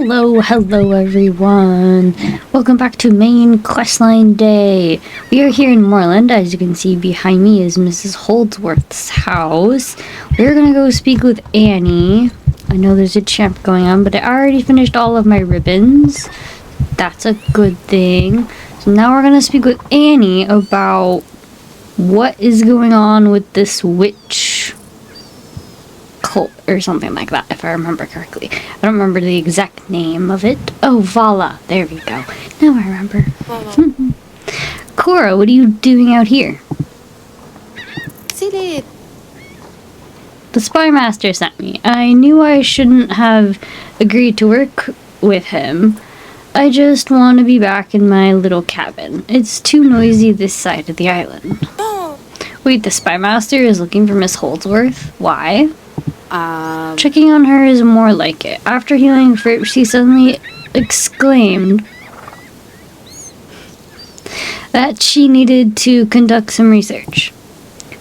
Hello everyone. Welcome back to main questline day. We are here in Moorland. As you can see behind me is Mrs. Holdsworth's house. We're gonna go speak with Annie. I know there's a champ going on, but I already finished all of my ribbons. That's a good thing. So now we're gonna speak with Annie about what is going on with this witch cult or something like that, if I remember correctly. I don't remember the exact name of it. Oh, Vala. There we go. Now I remember. Cora, what are you doing out here? Seated. The spy master sent me. I knew I shouldn't have agreed to work with him. I just want to be back in my little cabin. It's too noisy this side of the island. Oh. Wait, the spy master is looking for Miss Holdsworth? Why? Checking on her is more like it. After healing Fripp, she suddenly exclaimed that she needed to conduct some research.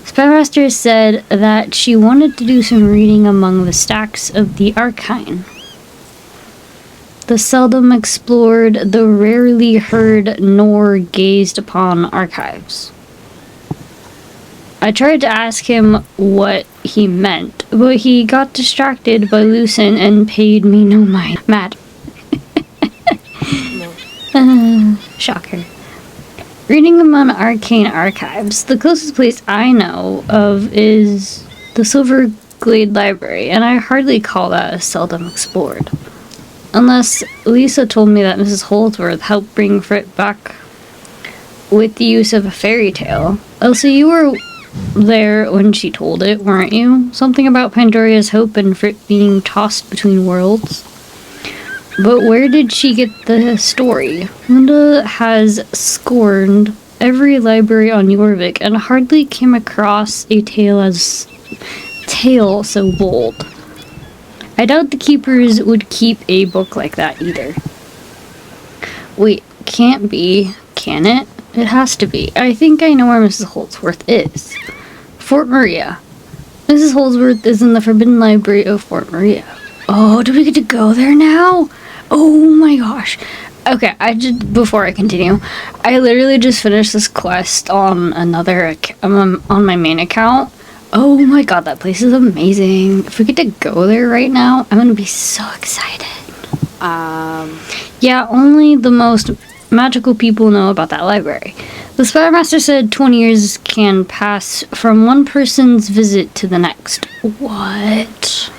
Spymaster said that she wanted to do some reading among the stacks of the arcane. The seldom explored, the rarely heard nor gazed upon archives. I tried to ask him what he meant, but he got distracted by Lucen and paid me no mind. Mad. Shocker. Reading among arcane archives, the closest place I know of is the Silver Glade Library, and I hardly call that a seldom explored. Unless Lisa told me that Mrs. Holdsworth helped bring Fripp back with the use of a fairy tale. Elsa, you were there when she told it, weren't you? Something about Pandoria's hope and Fripp being tossed between worlds. But where did she get the story? Linda has scorned every library on Jorvik and hardly came across a tale so bold. I doubt the keepers would keep a book like that either. Wait, can't be, can it? It has to be. I think I know where Mrs. Holdsworth is. Fort Maria. Mrs. Holdsworth is in the Forbidden Library of Fort Maria. Oh, do we get to go there now? Oh my gosh. Okay, before I continue, I literally just finished this quest on on my main account. Oh my god, that place is amazing. If we get to go there right now, I'm gonna be so excited. Yeah, only the most magical people know about that library. The Spymaster said 20 years can pass from one person's visit to the next. What?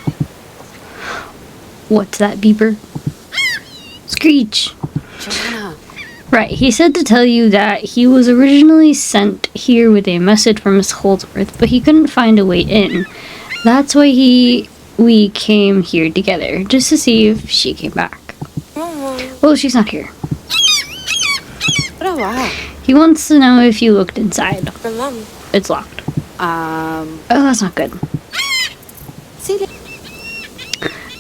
What's that beeper? Screech. Joanna. Right, he said to tell you that he was originally sent here with a message from Miss Holdsworth, but he couldn't find a way in. That's why we came here together, just to see if she came back. Well, she's not here. He wants to know if you looked inside. It's locked. Oh, that's not good.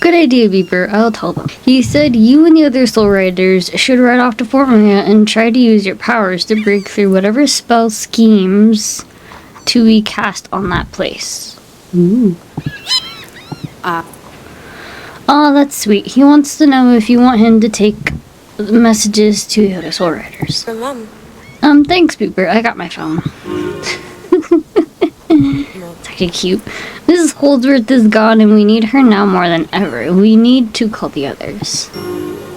Good idea, Beeper. I'll tell them. He said you and the other Soul Riders should ride off to Fort Maria and try to use your powers to break through whatever spell schemes to be cast on that place. Ooh. Oh, that's sweet. He wants to know if you want him to take messages to the other Soul Riders. Thanks, Beeper. I got my phone. It's actually cute. Mrs. Holdsworth is gone and we need her now more than ever. We need to call the others.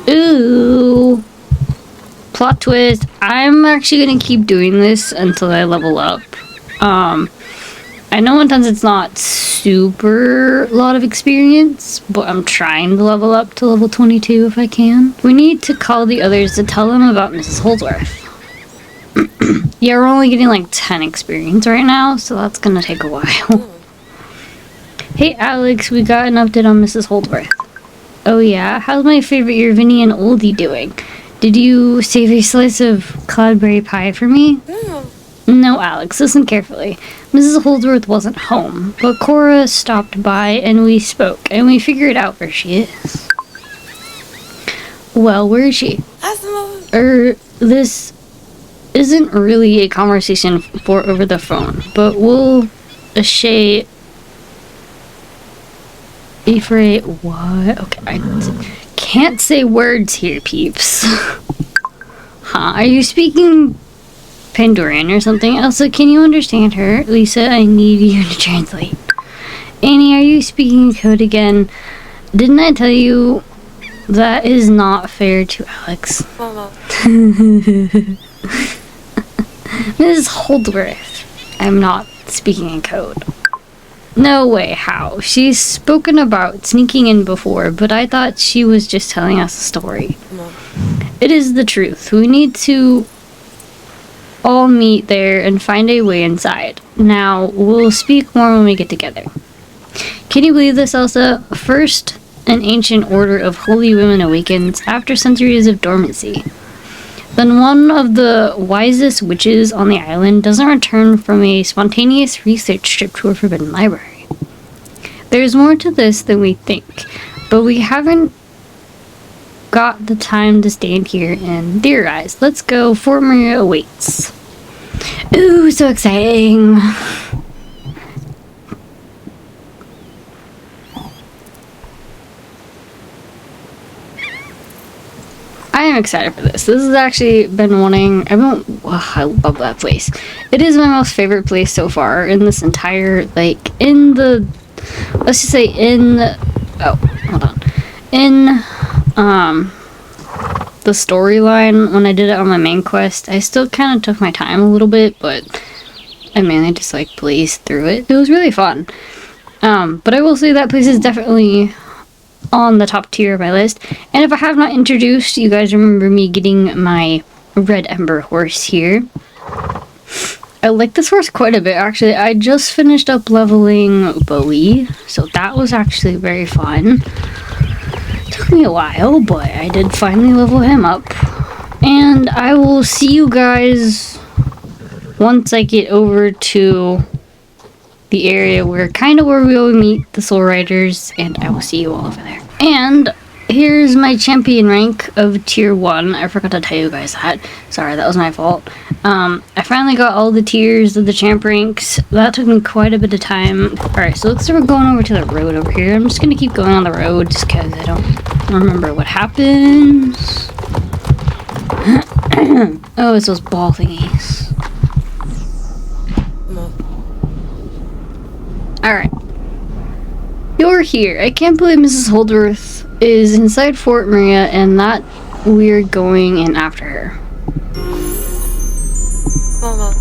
Ooh. Plot twist. I'm actually gonna keep doing this until I level up. I know sometimes it's not super lot of experience, but I'm trying to level up to level 22 if I can. We need to call the others to tell them about Mrs. Holdsworth. Yeah, we're only getting like 10 experience right now, so that's gonna take a while. Hey Alex, we got an update on Mrs. Holdsworth. Oh yeah? How's my favorite Yervinian oldie doing? Did you save a slice of cloudberry pie for me? No, Alex, listen carefully. Mrs. Holdsworth wasn't home, but Cora stopped by and we spoke, and we figured out where she is. Well, where is she? This isn't really a conversation for over the phone, but we'll Afraid what? Okay, I can't say words here, peeps. Huh? Are you speaking Pandorian or something? Elsa, can you understand her? Lisa, I need you to translate. Annie, are you speaking code again? Didn't I tell you that is not fair to Alex? Mrs. Holdworth, I'm not speaking in code. No way, how? She's spoken about sneaking in before, but I thought she was just telling us a story. It is the truth. We need to all meet there and find a way inside. Now, we'll speak more when we get together. Can you believe this, Elsa? First, an ancient order of holy women awakens after centuries of dormancy. Then one of the wisest witches on the island doesn't return from a spontaneous research trip to a forbidden library. There's more to this than we think, but we haven't got the time to stand here and theorize. Let's go. Fort Maria awaits. Ooh, so exciting. I am excited for this. This has actually been wanting... I love that place. It is my most favorite place so far in this entire, like, in the... Let's just say in... Oh, hold on. In, the storyline, when I did it on my main quest, I still kind of took my time a little bit, but I mainly just, like, blazed through it. It was really fun. But I will say that place is definitely on the top tier of my list. And if I have not introduced, you guys remember me getting my Red Ember horse here. I like this horse quite a bit, actually. I just finished up leveling Bowie, so that was actually very fun. It took me a while, but I did finally level him up. And I will see you guys once I get over to the area where we will meet the Soul Riders, and I will see you all over there. And here's my champion rank of tier 1. I forgot to tell you guys that. Sorry, that was my fault. I finally got all the tiers of the champ ranks. That took me quite a bit of time. Alright, so let's start going over to the road over here. I'm just gonna keep going on the road just because I don't remember what happens. Oh, it's those ball thingies. Alright. You're here. I can't believe Mrs. Holdworth is inside Fort Maria and that we're going in after her. Mama.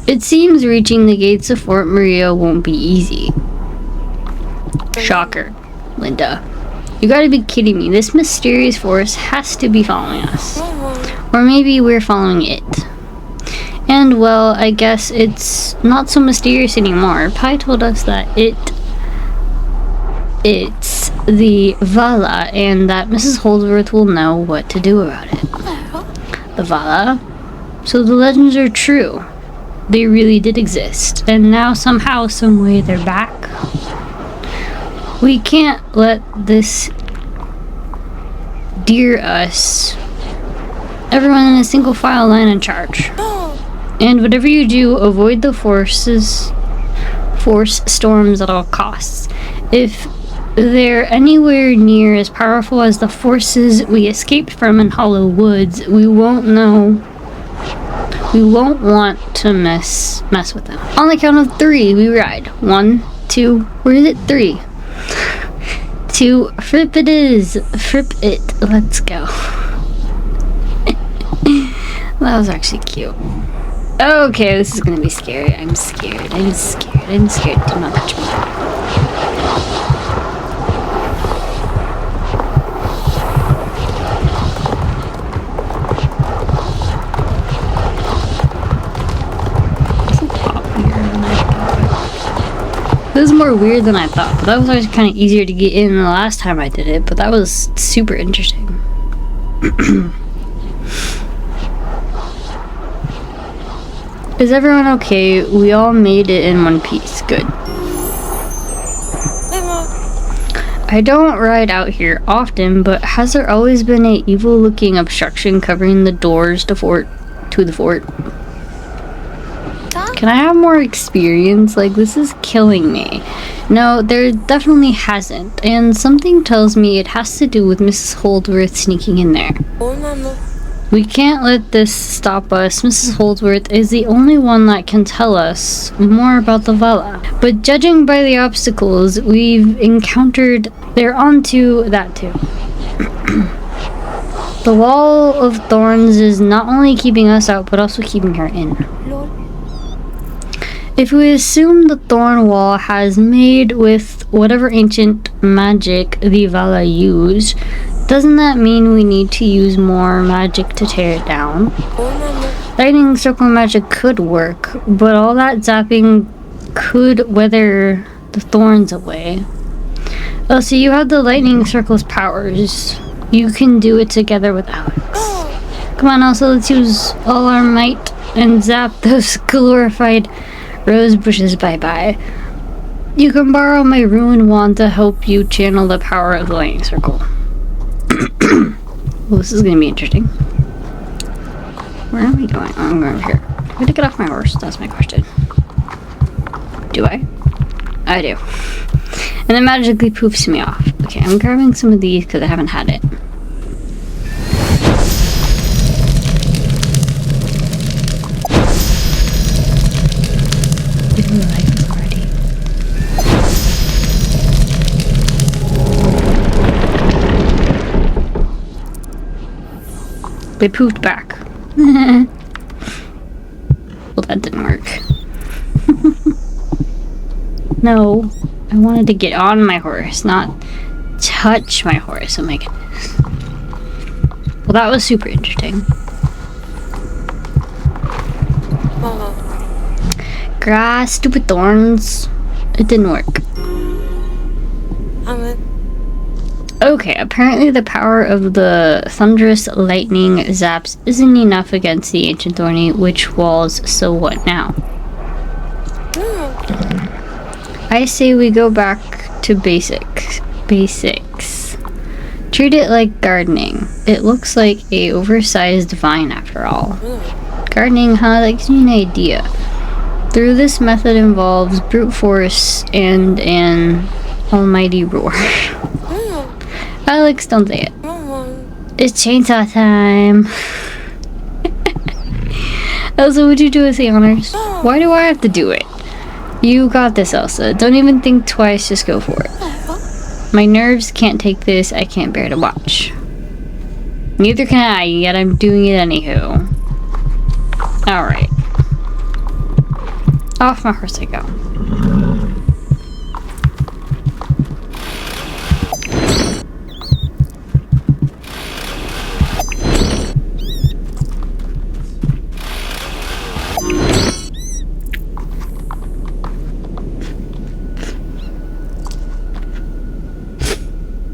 It seems reaching the gates of Fort Maria won't be easy. Shocker, Linda. You gotta be kidding me. This mysterious force has to be following us. Mama. Or maybe we're following it. And, well, I guess it's not so mysterious anymore. Pi told us that it's the Vala, and that Mrs. Holdworth will know what to do about it. The Vala? So the legends are true. They really did exist. And now somehow, someway, they're back. We can't let this dear us. Everyone in a single file line in charge. And whatever you do, avoid the force storms at all costs. If they're anywhere near as powerful as the forces we escaped from in Hollow Woods, we won't want to mess with them. On the count of 3, we ride. 1, 2, where is it? 3. 2, frip it is. Frip it. Let's go. That was actually cute. Okay, this is gonna be scary. I'm scared. I'm scared. I'm scared. Do not touch me. This is more weird than I thought, but that was always kind of easier to get in the last time I did it, but that was super interesting. Is everyone okay? We all made it in one piece. Good. I don't ride out here often, but has there always been a evil-looking obstruction covering the doors to the fort? Can I have more experience? Like, this is killing me. No, there definitely hasn't, and something tells me it has to do with Mrs. Holdsworth sneaking in there. We can't let this stop us. Mrs. Holdsworth is the only one that can tell us more about the Vala. But judging by the obstacles we've encountered, they're onto that too. The wall of thorns is not only keeping us out, but also keeping her in. If we assume the thorn wall has made with whatever ancient magic the Vala use, doesn't that mean we need to use more magic to tear it down? Lightning circle magic could work, but all that zapping could weather the thorns away. Oh, so you have the lightning circle's powers. You can do it together with Alex. Come on, Elsa, let's use all our might and zap those glorified rose bushes bye-bye. You can borrow my ruined wand to help you channel the power of the lightning circle. Well, this is gonna be interesting. Where are we going? Oh, I'm going here. Do I have to get off my horse? That's my question. Do I? I do. And it magically poofs me off. Okay, I'm grabbing some of these because I haven't had it. I really like this already. They poofed back. Well, that didn't work. No, I wanted to get on my horse, not touch my horse. Oh my goodness. Well, that was super interesting. Grass, stupid thorns. It didn't work. Okay, apparently the power of the thunderous lightning zaps isn't enough against the ancient thorny witch walls, so what now? I say we go back to basics. Treat it like gardening. It looks like a oversized vine after all. Gardening, huh? That gives me an idea. Through this method involves brute force and an almighty roar. Alex, don't say it. It's chainsaw time. Elsa, would you do us the honors? Why do I have to do it? You got this, Elsa. Don't even think twice, just go for it. My nerves can't take this. I can't bear to watch. Neither can I, yet I'm doing it anywho. Alright. Off my horse I go.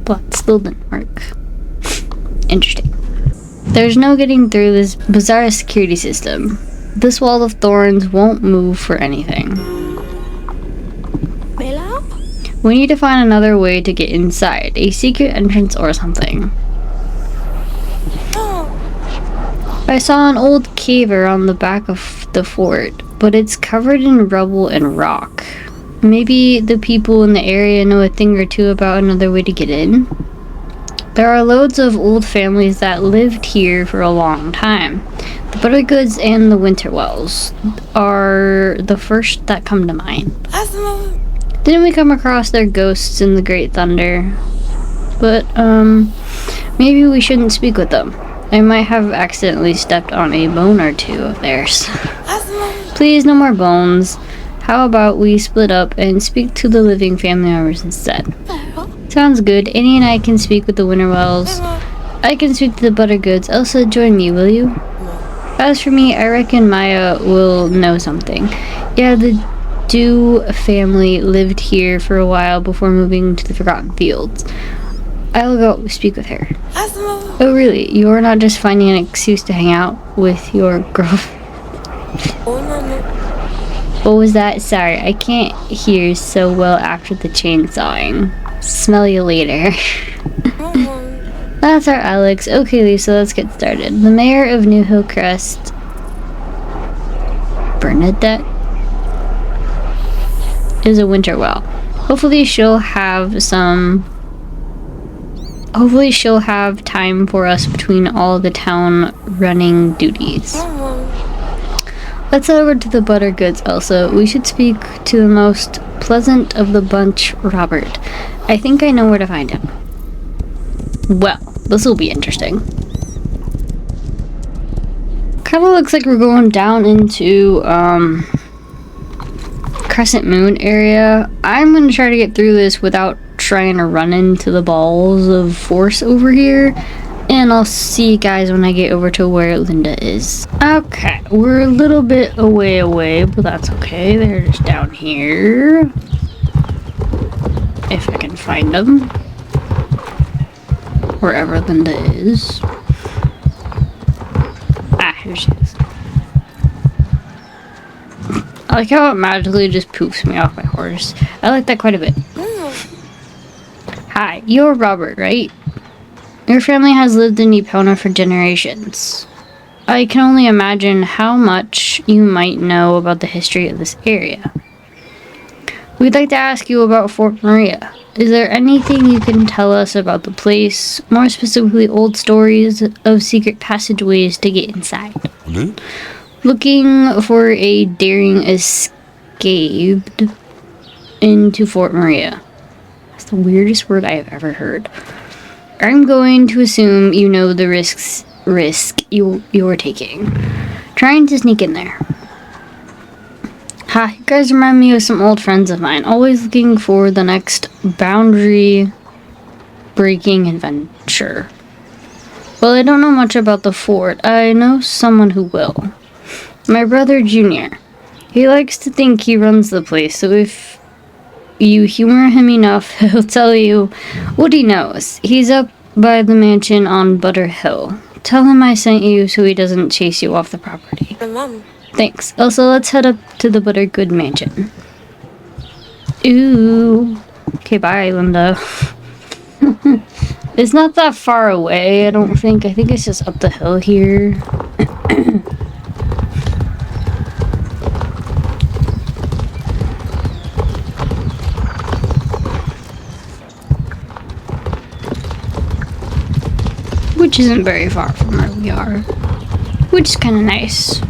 But still didn't work. Interesting. There's no getting through this bizarre security system. This wall of thorns won't move for anything. We need to find another way to get inside. A secret entrance or something. I saw an old cave around the back of the fort, but it's covered in rubble and rock. Maybe the people in the area know a thing or two about another way to get in. There are loads of old families that lived here for a long time. The Buttergoods and the Winterwells are the first that come to mind. Didn't we come across their ghosts in the Great Thunder? But, maybe we shouldn't speak with them. I might have accidentally stepped on a bone or two of theirs. Please, no more bones. How about we split up and speak to the living family members instead? Sounds good. Annie and I can speak with the Winterwells. I can speak to the Buttergoods. Elsa, join me, will you? As for me, I reckon Maya will know something. Yeah, the Dew family lived here for a while before moving to the Forgotten Fields. I'll go speak with her. Oh really? You're not just finding an excuse to hang out with your girlfriend? What was that? Sorry, I can't hear so well after the chainsawing. Smell you later. That's our Alex. Okay, Lisa, let's get started. The mayor of New Hillcrest, Bernadette, is a Winterwell. Hopefully she'll have time for us between all the town running duties. Let's head over to the Buttergoods, Elsa. We should speak to the most pleasant of the bunch, Robert. I think I know where to find him. Well, this will be interesting. Kind of looks like we're going down into Crescent Moon area. I'm gonna try to get through this without trying to run into the balls of force over here, and I'll see you guys when I get over to where Linda is. Okay, we're a little bit away, but that's okay. They're just down here. If I can find them. Wherever Linda is. Ah, here she is. I like how it magically just poops me off my horse. I like that quite a bit. Hi, you're Robert, right? Your family has lived in Epona for generations. I can only imagine how much you might know about the history of this area. We'd like to ask you about Fort Maria. Is there anything you can tell us about the place? More specifically, old stories of secret passageways to get inside. Looking for a daring escape into Fort Maria. That's the weirdest word I have ever heard. I'm going to assume you know the risk you're taking. Trying to sneak in there. Ha, you guys remind me of some old friends of mine. Always looking for the next boundary breaking adventure. Well, I don't know much about the fort. I know someone who will. My brother Junior. He likes to think he runs the place, so if you humor him enough, he'll tell you what he knows. He's up by the mansion on Butter Hill. Tell him I sent you so he doesn't chase you off the property. Mom. Thanks. Also, let's head up to the Buttergood mansion. Ooh. Okay, bye, Linda. It's not that far away, I don't think. I think it's just up the hill here. Which isn't very far from where we are. Which is kind of nice.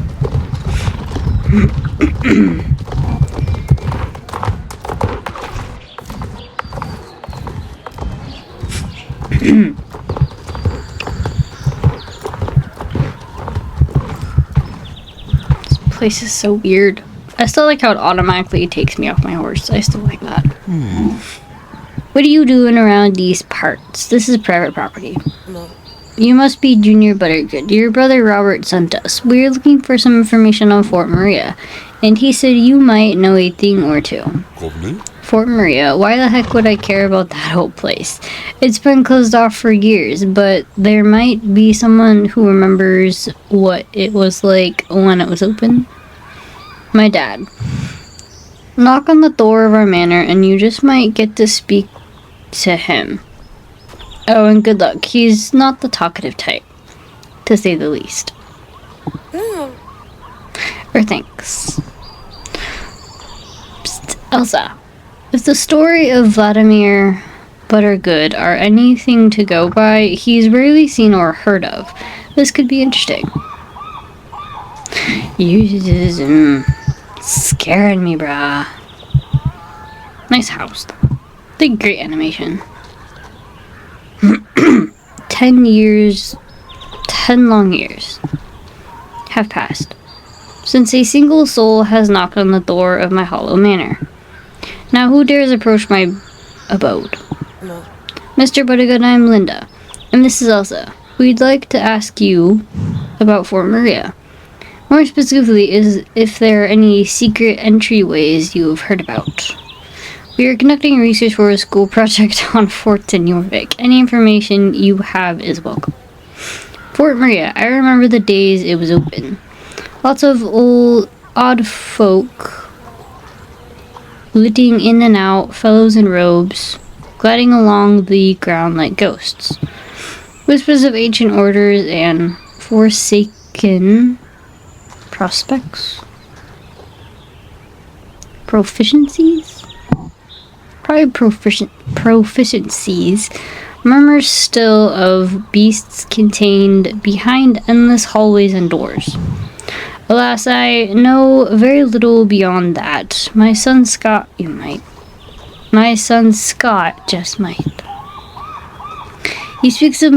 This place is so weird. I still like how it automatically takes me off my horse. I still like that. What are you doing around these parts? This is private property. No. You must be Junior Buttergood. Your brother Robert sent us. We're looking for some information on Fort Maria, and he said you might know a thing or two. Fort Maria? Why the heck would I care about that old place? It's been closed off for years, but there might be someone who remembers what it was like when it was open. My dad. Knock on the door of our manor, and you just might get to speak to him. Oh, and good luck. He's not the talkative type, to say the least. Or thanks. Psst, Elsa. If the story of Vladimir Buttergood are anything to go by, he's rarely seen or heard of. This could be interesting. You just scaring me, brah. Nice house, though. Big, great animation. 10 long years have passed since a single soul has knocked on the door of my hollow manor. Now who dares approach my abode? No. Mr. Buttergood, I'm Linda, and this is Elsa. We'd like to ask you about Fort Maria. More specifically, is if there are any secret entryways you have heard about. We are conducting research for a school project on forts in Jorvik. Any information you have is welcome. Fort Maria. I remember the days it was open. Lots of odd folk flitting in and out, fellows in robes, gliding along the ground like ghosts. Whispers of ancient orders and forsaken prospects? Proficiencies? probably proficiencies. Murmurs still of beasts contained behind endless hallways and doors. Alas, I know very little beyond that. My son Scott just might. He speaks of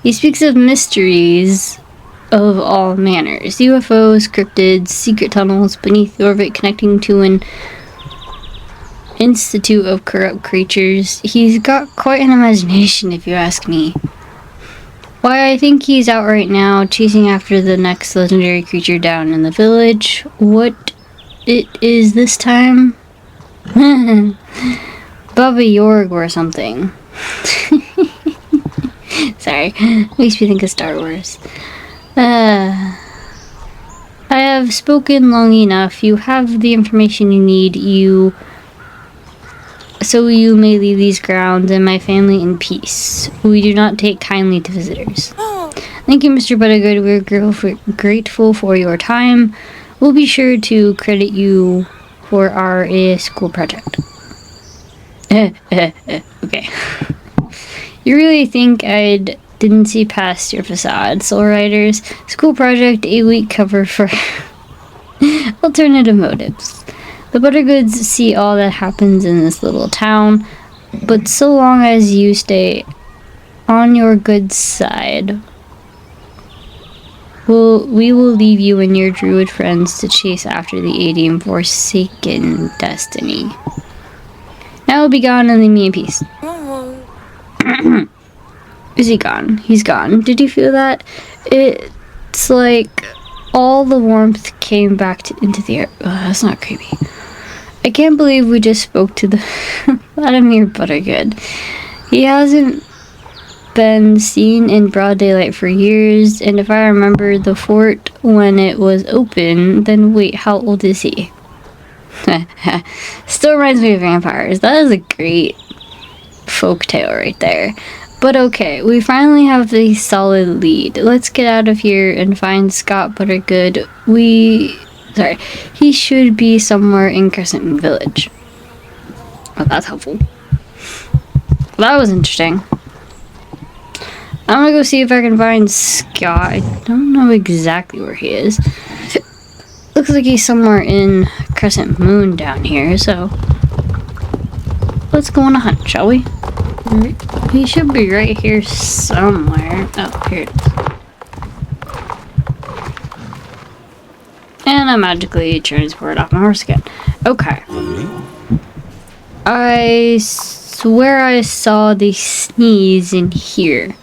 he speaks of mysteries of all manners. UFOs, cryptids, secret tunnels beneath the orbit connecting to an institute of corrupt creatures. He's got quite an imagination, if you ask me. Why, I think he's out right now chasing after the next legendary creature down in the village. What it is this time? Baba Yorg or something. Sorry, makes me think of Star Wars. I have spoken long enough. You have the information you need. So you may leave these grounds and my family in peace. We do not take kindly to visitors. Thank you, Mr. Buttergood. We're grateful for your time. We'll be sure to credit you for our school project. Okay. You really think I didn't see past your facade, Soul Riders? School project, 8-week cover for alternative motives. The Buttergoods see all that happens in this little town, but so long as you stay on your good side, we will leave you and your druid friends to chase after the 80 forsaken destiny. Now be gone and leave me in peace. Is he gone? He's gone. Did you feel that? It's like all the warmth came back into the air. That's not creepy. I can't believe we just spoke to the Vladimir Buttergood. He hasn't been seen in broad daylight for years, and if I remember the fort when it was open, then wait, how old is he? Still reminds me of vampires. That is a great folk tale right there. But okay, we finally have a solid lead. Let's get out of here and find Scott Buttergood. He should be somewhere in Crescent Moon Village. Oh, that's helpful. That was interesting. I'm gonna go see if I can find Scott. I don't know exactly where he is. Looks like he's somewhere in Crescent Moon down here, so let's go on a hunt, shall we? He should be right here somewhere. Oh, here it is. And I magically transport off my horse again. Okay. I swear I saw the sneeze in here.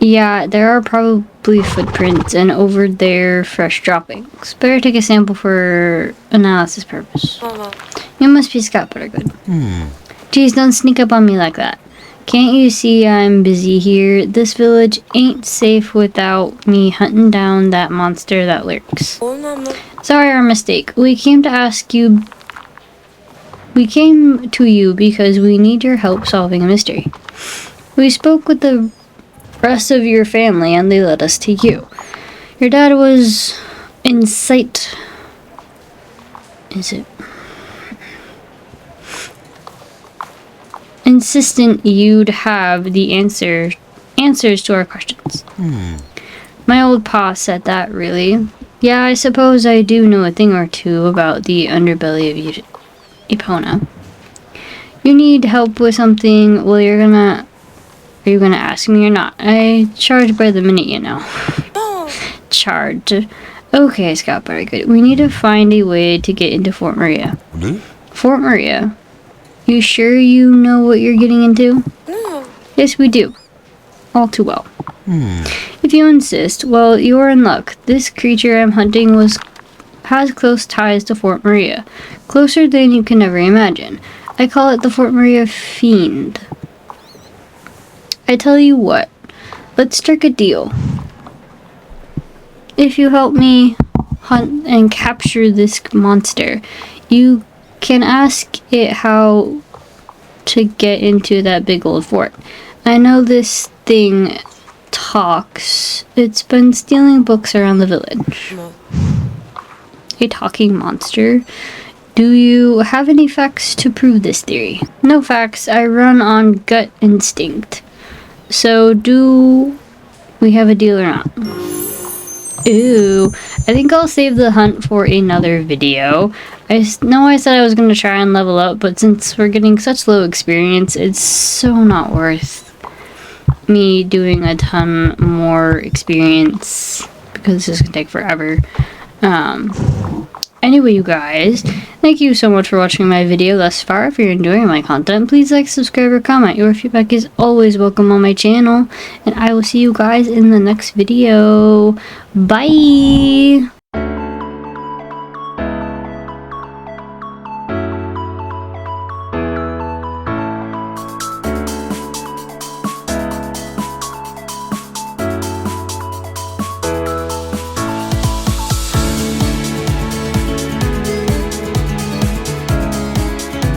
Yeah, there are probably footprints, and over there, fresh droppings. Better take a sample for analysis purpose. You must be Scott Buttergood. Geez, don't sneak up on me like that. Can't you see I'm busy here? This village ain't safe without me hunting down that monster that lurks. Sorry, our mistake. We came to you because we need your help solving a mystery. We spoke with the rest of your family and they led us to you. Your dad was insistent you'd have the answers to our questions. My old pa said that, really. Yeah, I suppose I do know a thing or two about the underbelly of Epona. You need help with something? Well, are you gonna ask me or not? I charge by the minute, you know. Charge. Okay, Scott Buttergood. We need to find a way to get into Fort Maria. Fort Maria? You sure you know what you're getting into? Yes, we do. All too well. If you insist, well, you're in luck. This creature I'm hunting has close ties to Fort Maria. Closer than you can ever imagine. I call it the Fort Maria Fiend. I tell you what, let's strike a deal. If you help me hunt and capture this monster, you can ask it how to get into that big old fort. I know this thing talks. It's been stealing books around the village. A talking monster? Do you have any facts to prove this theory? No facts. I run on gut instinct. So do we have a deal or not? Ooh, I think I'll save the hunt for another video. I know I said I was going to try and level up, but since we're getting such low experience, it's so not worth me doing a ton more experience because this is going to take forever. Anyway, you guys, thank you so much for watching my video thus far. If you're enjoying my content, please like, subscribe, or comment. Your feedback is always welcome on my channel, and I will see you guys in the next video. Bye!